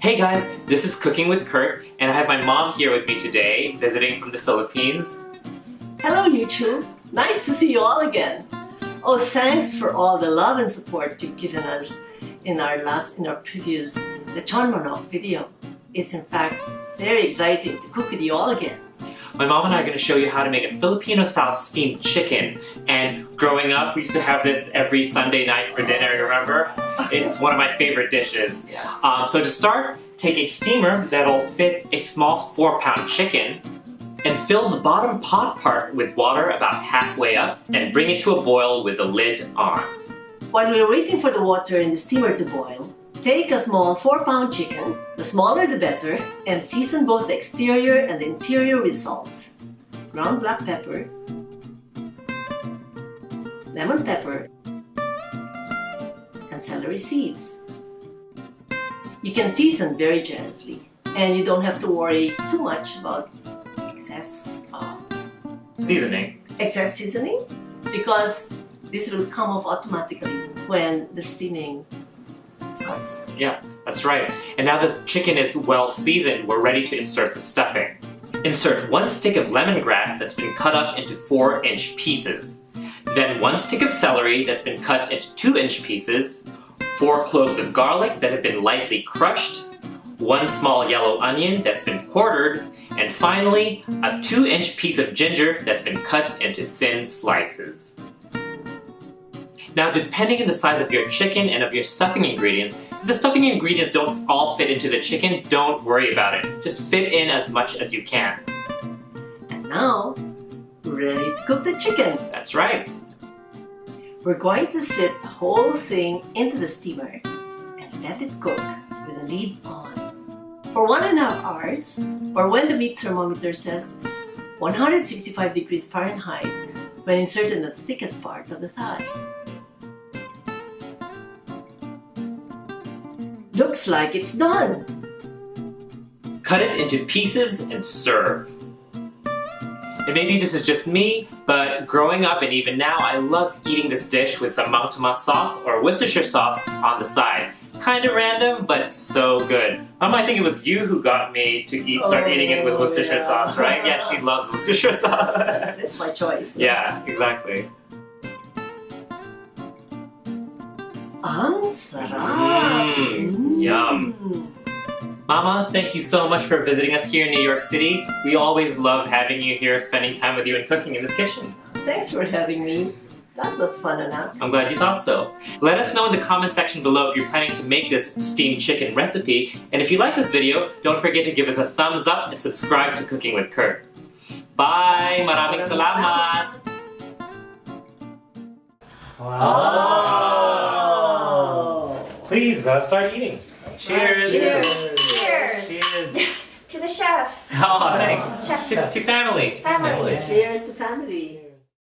Hey guys, this is Cooking with Kurt, and I have my mom here with me today, visiting from the Philippines. Hello YouTube, nice to see you all again. Oh, thanks for all the love and support you've given us in our previous lechon manok video. It's in fact very exciting to cook with you all again. My mom and I are going to show you how to make a Filipino-style steamed chicken. And growing up, we used to have this every Sunday night for dinner, remember? It's one of my favorite dishes. Yes. So to start, take a steamer that'll fit a small 4-pound chicken and fill the bottom pot part with water about halfway up and bring it to a boil with the lid on. While we're waiting for the water in the steamer to boil, take a small 4-pound chicken, the smaller the better, and season both the exterior and the interior with salt, ground black pepper, lemon pepper, and celery seeds. You can season very generously, and you don't have to worry too much about excess Seasoning. because this will come off automatically when the steaming starts. Yeah, that's right. And now the chicken is well seasoned, we're ready to insert the stuffing. Insert 1 stick of lemongrass that's been cut up into 4-inch pieces. Then 1 stick of celery that's been cut into 2-inch pieces, 4 cloves of garlic that have been lightly crushed, 1 small yellow onion that's been quartered, and finally, a 2-inch piece of ginger that's been cut into thin slices. Now, depending on the size of your chicken and of your stuffing ingredients, if the stuffing ingredients don't all fit into the chicken, don't worry about it. Just fit in as much as you can. And now, ready to cook the chicken. That's right. We're going to sit the whole thing into the steamer and let it cook with the lid on for 1.5 hours, or when the meat thermometer says 165 degrees Fahrenheit when inserted in the thickest part of the thigh. Looks like it's done. Cut it into pieces and serve. And maybe this is just me, but growing up and even now, I love eating this dish with some mang tomas sauce or Worcestershire sauce on the side. Kinda random, but so good. I think it was you who got me to start eating it with Worcestershire sauce, right? Yeah, she loves Worcestershire sauce. That's my choice. Yeah, exactly. Ang sarap! Yum. Mama, thank you so much for visiting us here in New York City. We always love having you here, spending time with you and cooking in this kitchen. Thanks for having me. That was fun enough. I'm glad you thought so. Let us know in the comment section below if you're planning to make this steamed chicken recipe. And if you like this video, don't forget to give us a thumbs up and subscribe to Cooking with Kurt. Bye! Maraming salamat! Wow! Please, start eating. Cheers! Cheers! Cheers! To the chef. Oh, thanks. Chef. To family. Family. Cheers to family.